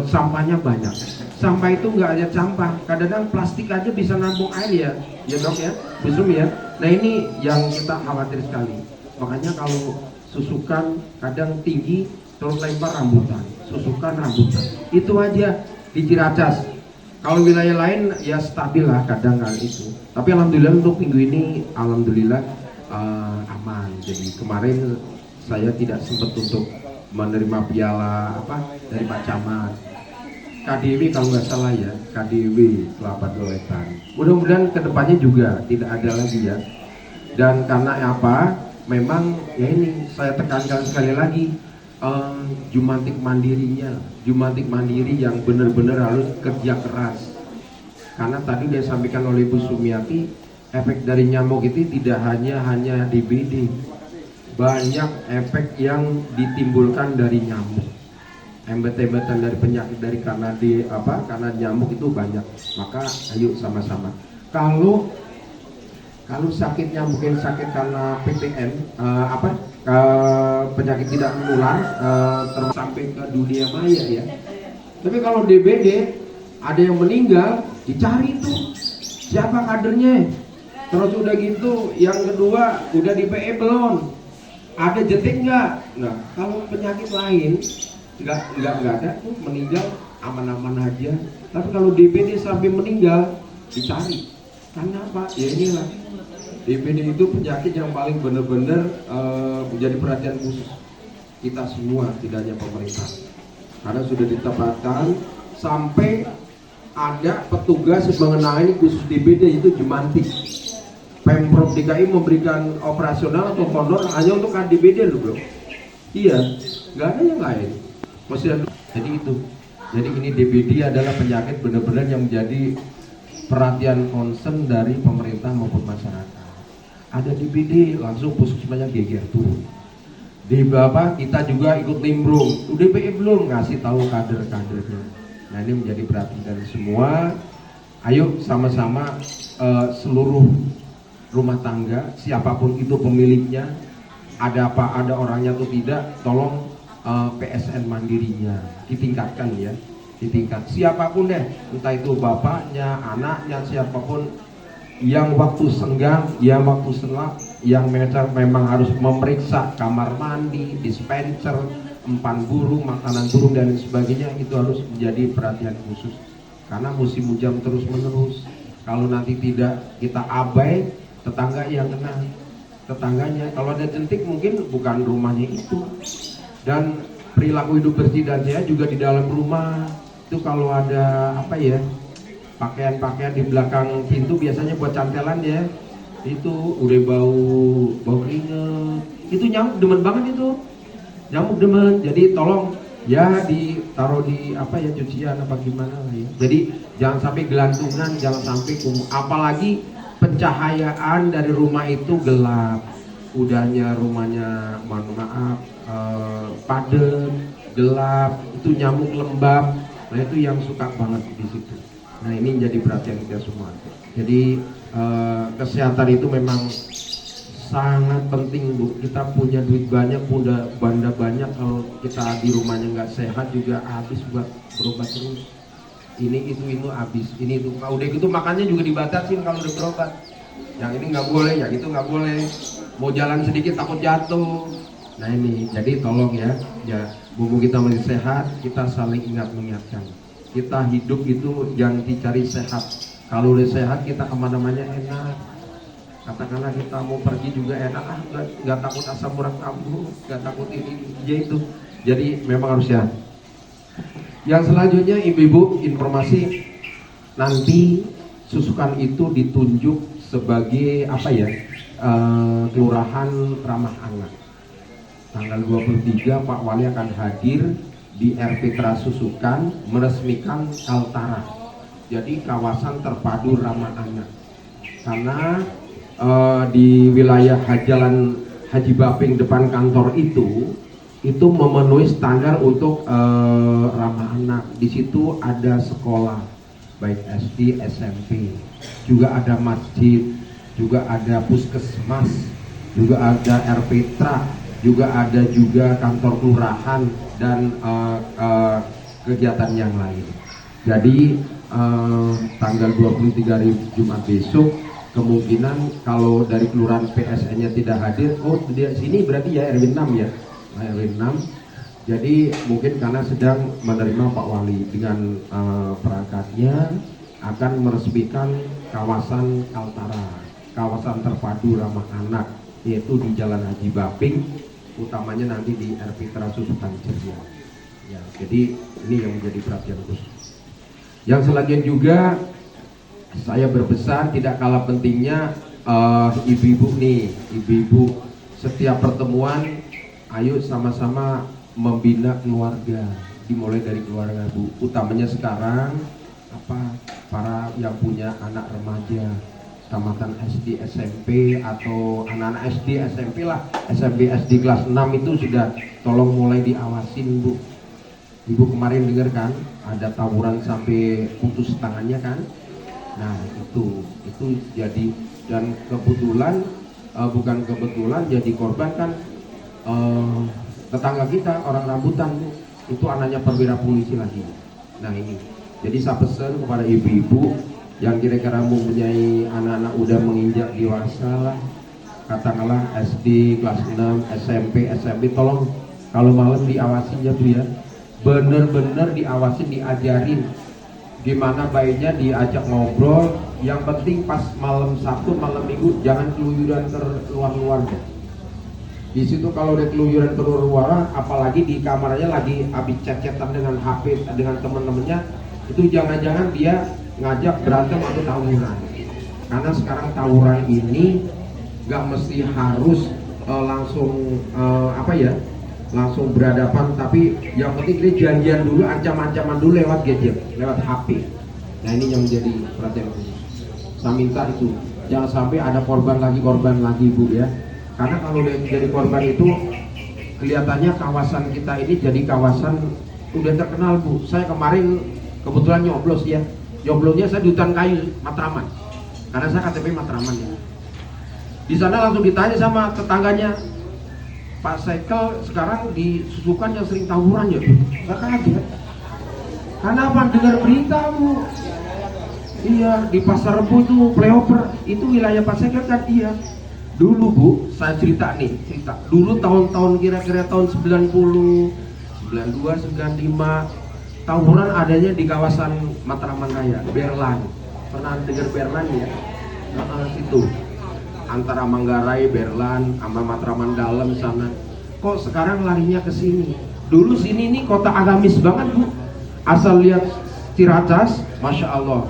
sampahnya banyak. Sampah itu nggak ada sampah, kadang-kadang plastik aja bisa nampung air ya Dok ya, busum ya. Nah ini yang kita khawatir sekali. Makanya kalau Susukan kadang tinggi terus lempar rambutan, Susukan rambutan. Itu aja di Ciracas. Kalau wilayah lain ya stabil lah kadang kali itu. Tapi alhamdulillah untuk minggu ini alhamdulillah aman. Jadi kemarin saya tidak sempat untuk menerima piala dari Pak Camat. KDW kalau nggak salah ya, KDW Kelapa Doletan. Mudah-mudahan kedepannya juga tidak ada lagi ya. Dan karena memang ya ini saya tekankan sekali lagi. Jumantik mandiri yang benar-benar harus kerja keras. Karena tadi dia sampaikan oleh Bu Sumiati, efek dari nyamuk itu tidak hanya di BD, banyak efek yang ditimbulkan dari nyamuk. Embet-embetan dari penyakit karena nyamuk itu banyak. Maka ayo sama-sama. Kalau sakitnya mungkin sakit karena PTM, penyakit tidak menular, sampai ke dunia maya ya. Tapi kalau DBD ada yang meninggal, dicari tuh siapa kadernya. Terus udah gitu, yang kedua udah di PE belum, ada jetik nggak? Nah, kalau penyakit lain nggak ada tuh, meninggal aman-aman aja. Tapi kalau DBD sampai meninggal, dicari. Karena apa? Ya inilah, DBD itu penyakit yang paling benar-benar menjadi perhatian khusus kita semua, tidak hanya pemerintah. Karena sudah ditempatkan sampai ada petugas mengenai khusus DBD itu Jumantik. Pemprov DKI memberikan operasional atau honor hanya untuk DBD loh bro. Iya, nggak ada yang lain. Jadi itu. Jadi ini DBD adalah penyakit benar-benar yang menjadi perhatian concern dari pemerintah maupun masyarakat. Ada DBD langsung puskesmasnya geger turun. Di bawah kita juga ikut nimbrung. Udah DBD belum ngasih tahu kader-kadernya. Nah ini menjadi perhatian dari semua. Ayo sama-sama seluruh rumah tangga, siapapun itu pemiliknya, ada orangnya atau tidak, tolong PSN mandirinya ditingkatkan ya, siapapun deh, entah itu bapaknya, anaknya, siapapun yang waktu senggang, yang waktu selap, yang memang harus memeriksa kamar mandi, dispenser, empan burung, makanan burung dan sebagainya, itu harus menjadi perhatian khusus karena musim hujan terus menerus. Kalau nanti tidak kita abai, tetangga yang kena, tetangganya. Kalau ada jentik mungkin bukan rumahnya itu. Dan perilaku hidup bersih dan sehat juga di dalam rumah. Itu kalau ada pakaian-pakaian di belakang pintu biasanya buat cantelan ya. Itu udah bau keringet. Itu nyamuk demen banget itu. Nyamuk demen. Jadi tolong ya ditaruh di cucian apa gimana lah ya. Jadi jangan sampai gelantungan, jangan sampai kumuh. Apalagi pencahayaan dari rumah itu gelap, udahnya rumahnya mohon maaf padat, gelap, itu nyamuk lembab. Nah itu yang suka banget di situ. Nah ini menjadi perhatian kita semua. Jadi kesehatan itu memang sangat penting Bu. Kita punya duit banyak, punya benda banyak, kalau kita di rumahnya nggak sehat juga habis buat berobat terus. Ini itu habis, ini itu. Kalau udah gitu makannya juga dibatasin kalau udah berobat. Yang ini nggak boleh, yang itu nggak boleh. Mau jalan sedikit takut jatuh. Nah ini, jadi tolong ya, bumbu kita masih sehat, kita saling mengingatkan. Kita hidup itu jangan dicari sehat. Kalau udah sehat kita kemana-mana enak. Katakanlah kita mau pergi juga enak, nggak takut asam urat lambung, nggak takut ini, ya itu. Jadi memang harus sehat. Yang selanjutnya ibu-ibu informasi, nanti susukan itu ditunjuk sebagai kelurahan ramah anak. Tanggal 23 Pak Wali akan hadir di RPTRA Susukan meresmikan Kaltara. Jadi kawasan terpadu ramah anak. Karena di wilayah Jalan Haji Baping depan kantor itu memenuhi standar untuk ramah anak. Di situ ada sekolah, baik SD, SMP, juga ada masjid, juga ada puskesmas, juga ada RPTRA, juga ada kantor kelurahan dan kegiatan yang lain. Jadi tanggal 23 hari Jumat besok kemungkinan kalau dari kelurahan PSN-nya tidak hadir, di sini berarti ya RW 6 ya. RW 6. Jadi mungkin karena sedang menerima Pak Wali dengan perangkatnya akan meresmikan kawasan Kaltara, kawasan terpadu ramah anak, yaitu di Jalan Haji Baping, utamanya nanti di RPTRA Susukan Ceria. Ya, jadi ini yang menjadi perhatian khusus. Yang selanjutnya juga saya berpesan tidak kalah pentingnya ibu-ibu nih, ibu-ibu setiap pertemuan ayo sama-sama membina keluarga, dimulai dari keluarga Bu. Utamanya sekarang para yang punya anak remaja, tamatan SD, SMP atau anak-anak SD, SMP lah, SMP, SD kelas 6 itu sudah tolong mulai diawasin Bu. Ibu kemarin dengar kan ada tawuran sampai putus tangannya kan. Nah itu jadi, dan kebetulan bukan kebetulan jadi korban kan tetangga kita orang rambutan Bu. Itu anaknya perwira polisi lagi. Nah ini jadi saya pesan kepada ibu-ibu yang kira-kira mempunyai anak-anak udah menginjak dewasa lah, katakanlah SD kelas 6, SMP, SMP, tolong kalau malam diawasin ya Bu ya, bener-bener diawasin, diajarin gimana baiknya, diajak ngobrol. Yang penting pas malam Sabtu, malam Minggu jangan keluyuran keluar-luar deh. Di situ kalau udah keluyuran keluar-luar, apalagi di kamarnya lagi habis chat-chatan dengan HP dengan teman-temannya, itu jangan-jangan dia ngajak berantem atau tawuran. Karena sekarang tawuran ini nggak mesti harus langsung langsung berhadapan, tapi yang penting dia janjian dulu, ancam-ancaman dulu lewat gadget, lewat HP. Nah ini yang menjadi perhatian khusus. Saya minta itu jangan sampai ada korban lagi Bu ya. Karena kalau jadi korban itu kelihatannya kawasan kita ini jadi kawasan udah terkenal Bu. Saya kemarin kebetulan nyoblos ya. Nyoblosnya saya di hutan kayu Matraman. Karena saya KTP Matraman ya. Di sana langsung ditanya sama tetangganya, Pak Sekel sekarang di Susukan yang sering tawuran ya Bu. Saya kaget. Karena apa? Dengar berita Bu. Iya, di Pasar Rebo itu playoper, itu wilayah Pak Sekel kan. Iya. Dulu Bu, saya cerita. Dulu tahun-tahun kira-kira tahun 90, 92, 95, tawuran adanya di kawasan Matraman Raya, Berlan. Pernah dengar Berlan ya? Situ. Antara Manggarai, Berlan, sama Matraman Dalam sana. Kok sekarang larinya ke sini? Dulu sini nih kota agamis banget Bu. Asal lihat Ciracas, Masya Allah,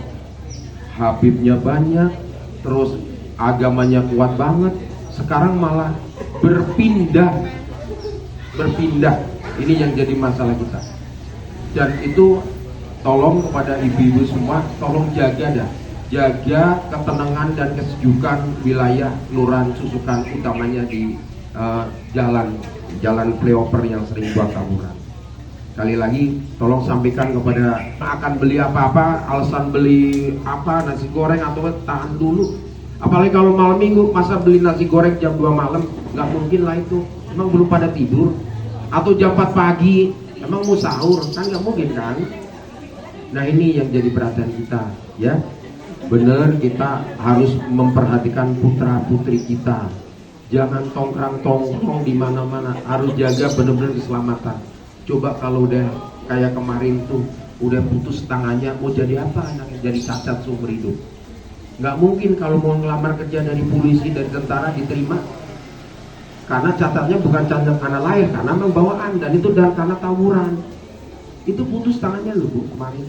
Habibnya banyak, terus agamanya kuat banget. Sekarang malah berpindah. Ini yang jadi masalah kita. Dan itu tolong kepada ibu-ibu semua, tolong jaga ketenangan dan kesejukan wilayah Kelurahan Susukan, utamanya di jalan playoper yang sering buat tawuran. Sekali lagi tolong sampaikan kepada akan beli apa-apa, alasan beli apa, nasi goreng atau tahan dulu. Apalagi kalau malam minggu, masa beli nasi goreng jam 2 malam, nggak mungkin lah itu. Emang belum pada tidur? Atau jam 4 pagi, emang mau sahur? Kan nggak mungkin kan? Nah ini yang jadi perhatian kita ya. Bener, kita harus memperhatikan putra putri kita. Jangan tongkrong di mana-mana. Harus jaga benar-benar keselamatan. Coba kalau udah kayak kemarin tuh, udah putus tangannya, mau jadi apa anaknya? Jadi cacat seumur hidup. Nggak mungkin kalau mau ngelamar kerja dari polisi, dari tentara diterima. Karena cacatnya bukan cacat karena lahir, karena memang bawaan, dan itu karena tawuran. Itu putus tangannya loh Bu kemarin.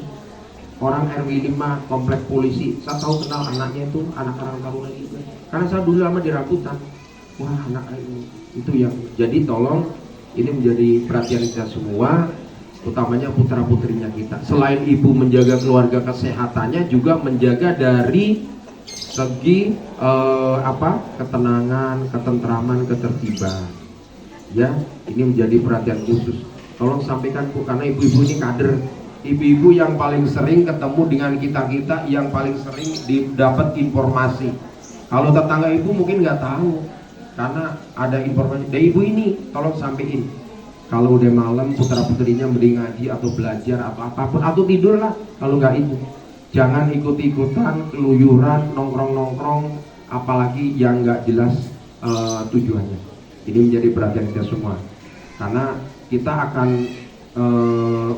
Orang RW 5 komplek polisi, saya tahu kenal anaknya itu, anak orang tawuran juga. Karena saya dulu lama di rambutan. Wah anak ini, itu yang jadi tolong ini menjadi perhatian kita semua, utamanya putra putrinya kita. Selain ibu menjaga keluarga kesehatannya, juga menjaga dari segi ketenangan, ketentraman, ketertiban. Ya, ini menjadi perhatian khusus. Tolong sampaikan Bu, karena ibu-ibu ini kader. Ibu-ibu yang paling sering ketemu dengan kita-kita, yang paling sering didapat informasi. Kalau tetangga ibu mungkin nggak tahu, karena ada informasi dari ibu ini. Tolong sampaikan. Kalau udah malam putra putrinya mending ngaji atau belajar atau apapun, atau tidur lah kalau nggak itu. Jangan ikut-ikutan keluyuran, nongkrong-nongkrong, apalagi yang nggak jelas tujuannya. Ini menjadi perhatian kita semua, karena kita akan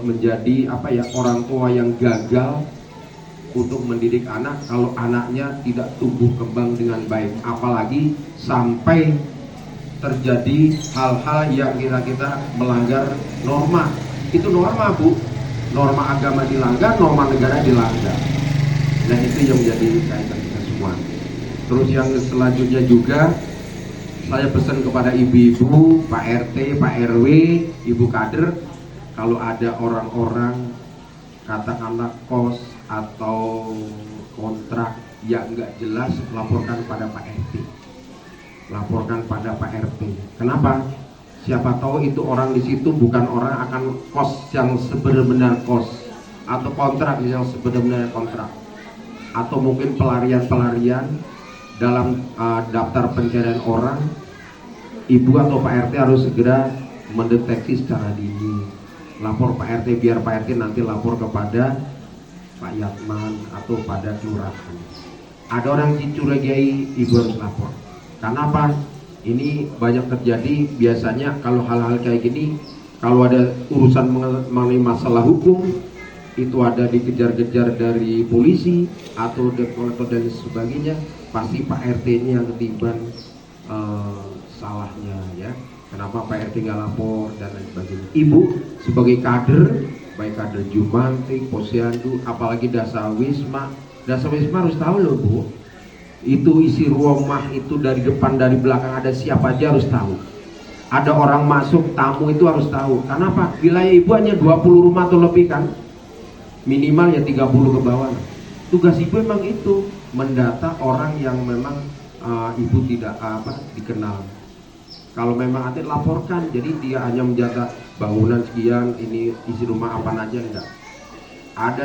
menjadi orang tua yang gagal untuk mendidik anak kalau anaknya tidak tumbuh kembang dengan baik, apalagi sampai terjadi hal-hal yang kita melanggar norma. Itu norma Bu, norma agama dilanggar, norma negara dilanggar. Nah itu yang menjadi kaitan kita semua. Terus yang selanjutnya juga saya pesan kepada ibu-ibu, Pak RT, Pak RW, Ibu Kader, kalau ada orang-orang katakanlah kos atau kontrak yang nggak jelas, laporkan pada Pak RT. Laporkan pada Pak RT. Kenapa? Siapa tahu itu orang di situ bukan orang akan kos yang sebenar-benar kos, atau kontrak yang sebenar-benar kontrak, atau mungkin pelarian-pelarian dalam daftar pencarian orang. Ibu atau Pak RT harus segera mendeteksi secara dini. Lapor Pak RT, biar Pak RT nanti lapor kepada Pak Yatman atau pada kelurahan. Ada orang dicurigai, ibu harus lapor. Karena apa? Ini banyak terjadi biasanya kalau hal-hal kayak gini. Kalau ada urusan mengenai masalah hukum, itu ada dikejar-kejar dari polisi atau debt collector dan sebagainya, pasti Pak RT ini yang ketiban salahnya ya. Kenapa Pak RT nggak lapor dan lain sebagainya. Ibu sebagai kader, baik kader Jumantik, Posyandu, apalagi Dasawisma harus tahu loh Bu. Itu isi rumah itu dari depan dari belakang ada siapa aja harus tahu. Ada orang masuk, tamu itu harus tahu. Karena apa? Wilayah ibu hanya 20 rumah atau lebih kan? Minimal ya 30 ke bawah. Tugas ibu memang itu, mendata orang yang memang ibu tidak dikenal. Kalau memang ada laporkan, jadi dia hanya menjaga bangunan sekian, ini isi rumah apa aja enggak. Ada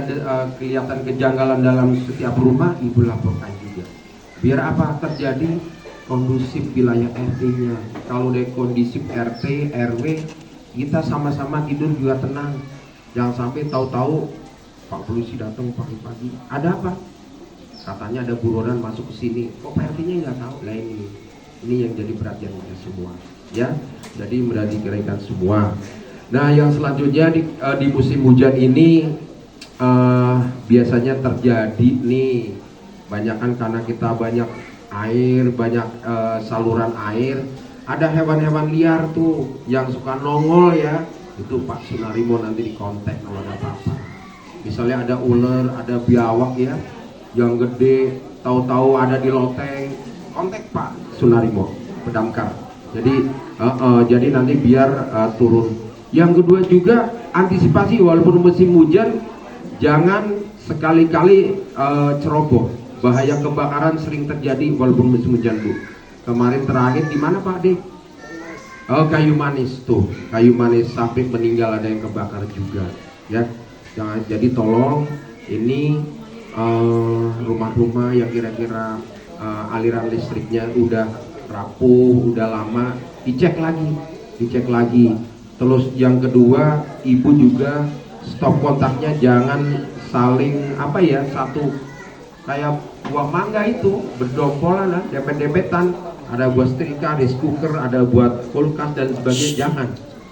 kelihatan kejanggalan dalam setiap rumah, ibu laporkan juga. Biar apa? Terjadi kondusif wilayah RT-nya. Kalau dari kondusif RT, RW, kita sama-sama tidur juga tenang. Jangan sampai tahu-tahu Pak polisi datang pagi-pagi. Ada apa? Katanya ada buronan masuk ke sini. Kok Pak RT-nya nggak tahu? Lah ini yang jadi perhatian kita semua. Ya, jadi mudah dikirakan semua. Nah, yang selanjutnya di musim hujan ini biasanya terjadi nih. Banyak karena kita banyak air, banyak saluran air. Ada hewan-hewan liar tuh yang suka nongol ya. Itu Pak Sunarimo nanti dikontak kalau ada apa-apa. Misalnya ada ular, ada biawak ya, yang gede, tahu-tahu ada di loteng, kontak Pak Sunarimo, Pedamkar. Jadi nanti biar turun. Yang kedua juga antisipasi walaupun musim hujan, jangan sekali-kali ceroboh. Bahaya kebakaran sering terjadi walaupun musim hujan Bu. Kemarin terakhir di mana Pak Dik? Kayu Manis tuh, Kayu Manis sampai meninggal, ada yang kebakar juga. Ya, jadi tolong ini rumah-rumah yang kira-kira aliran listriknya udah rapuh, udah lama, dicek lagi. Terus yang kedua, ibu juga stop kontaknya, jangan saling satu kayak buah mangga itu berdompolan, dempet-dempetan, ada buat setrika, rice cooker, ada buat kulkas dan sebagainya, jangan.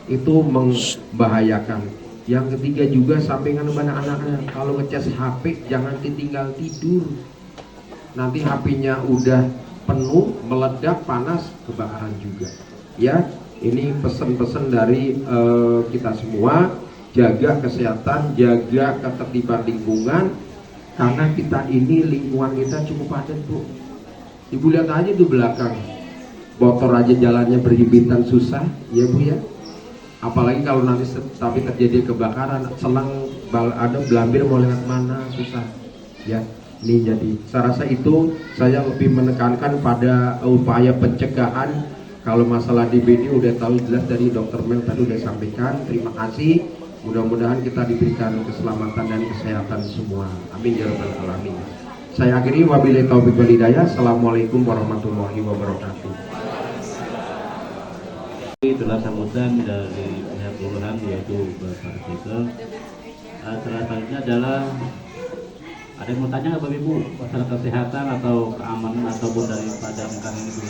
Itu membahayakan. Yang ketiga juga sampingan kepada anak-anak, kalau ngecas HP jangan ditinggal tidur. Nanti HP-nya udah penuh, meledak, panas, kebakaran juga. Ya, ini pesan-pesan dari kita semua, jaga kesehatan, jaga ketertiban lingkungan. Karena kita ini lingkungan kita cukup padat Bu. Ibu lihat aja di belakang, motor aja jalannya berhimpitan susah, ya Bu ya. Apalagi kalau nanti tapi terjadi kebakaran, selang ada belambir mau lewat mana susah. Ya, ini jadi saya rasa itu saya lebih menekankan pada upaya pencegahan. Kalau masalah DBD udah tahu jelas dari Dr. Mel tadi udah sampaikan. Terima kasih. Mudah-mudahan kita diberikan keselamatan dan kesehatan semua. Amin ya rabbal alamin. Saya akhiri wabillahi taufiq wal hidayah. Assalamualaikum warahmatullahi wabarakatuh. Itulah sambutan dari pihak kelurahan yaitu Bapak Artikel. Selanjutnya adalah ada yang mau tanya nggak Bapak Ibu masalah kesehatan atau keamanan ataupun daripada mungkin ini Bu?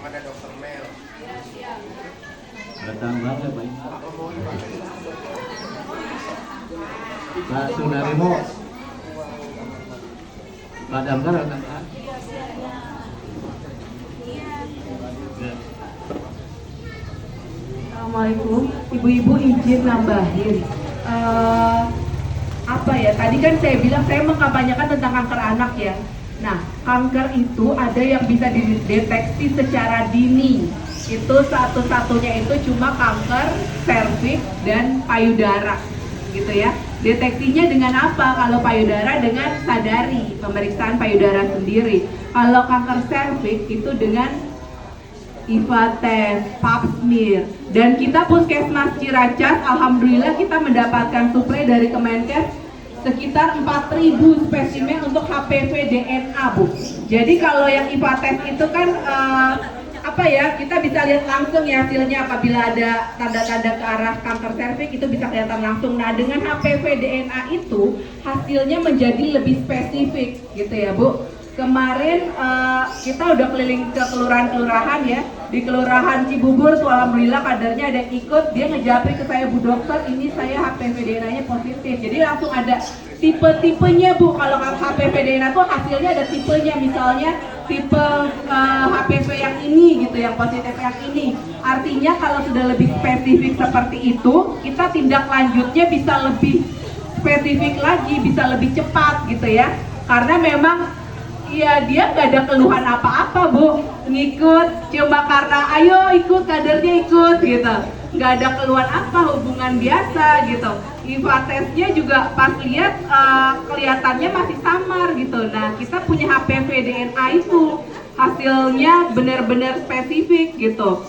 Ada Dr. Mel. Ada tambahan ya Pak? Pak Sunarimo, Pak Damkar ada tambahan? Assalamualaikum, ibu-ibu izin nambahin. Tadi kan saya bilang saya mengkampanyekan tentang kanker anak ya. Nah, kanker itu ada yang bisa dideteksi secara dini. Itu satu-satunya itu cuma kanker serviks dan payudara, gitu ya. Deteksinya dengan apa? Kalau payudara dengan sadari, pemeriksaan payudara sendiri. Kalau kanker serviks itu dengan IVA test, pap smear. Dan kita Puskesmas Ciracas, alhamdulillah kita mendapatkan suplai dari Kemenkes sekitar 4.000 spesimen untuk HPV DNA, Bu. Jadi kalau yang IVA test itu kan kita bisa lihat langsung ya hasilnya apabila ada tanda-tanda ke arah kanker serviks itu bisa kelihatan langsung. Nah, dengan HPV DNA itu hasilnya menjadi lebih spesifik gitu ya, Bu. Kemarin kita udah keliling ke kelurahan-kelurahan ya. Di Kelurahan Cibubur tuh alhamdulillah kadernya ada yang ikut, dia ngejapri ke saya, Bu dokter ini saya HPV DNA-nya positif. Jadi langsung ada tipe-tipenya, Bu. Kalau HPV DNA tuh hasilnya ada tipenya, misalnya tipe HPV yang ini gitu, yang positif yang ini. Artinya kalau sudah lebih spesifik seperti itu, kita tindak lanjutnya bisa lebih spesifik lagi, bisa lebih cepat gitu ya. Karena memang iya dia nggak ada keluhan apa-apa, Bu, ngikut cuma karena ayo ikut kadernya ikut gitu, nggak ada keluhan apa, hubungan biasa gitu. IVA testnya juga pas lihat kelihatannya masih samar gitu. Nah kita punya HPV DNA itu hasilnya benar-benar spesifik gitu.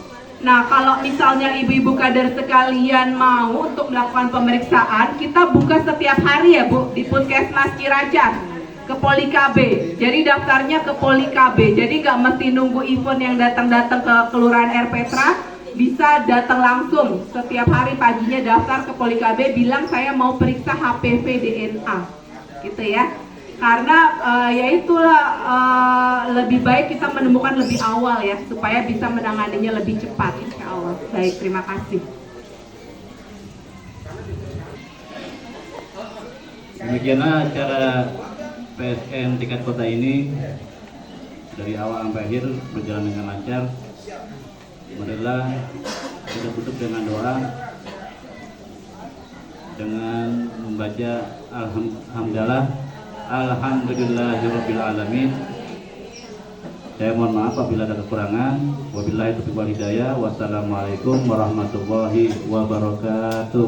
Nah kalau misalnya ibu-ibu kader sekalian mau untuk melakukan pemeriksaan, kita buka setiap hari ya, Bu, di Puskesmas Ciracas ke Poli KB. Jadi daftarnya ke Poli KB. Jadi nggak mesti nunggu event yang datang-datang ke Kelurahan R. Petra, bisa datang langsung setiap hari paginya daftar ke Poli KB, bilang saya mau periksa HPV DNA, gitu ya. Karena ya itulah lebih baik kita menemukan lebih awal ya, supaya bisa menanganinya lebih cepat, insya Allah. Baik, terima kasih. Demikianlah acara PSN tingkat kota ini dari awal sampai akhir berjalan dengan lancar. Marilah kita tutup dengan doa dengan membaca Alhamdulillahirabbil alamin. Saya mohon maaf apabila ada kekurangan. Wabillahi taufiq wal hidayah. Wassalamualaikum warahmatullahi wabarakatuh.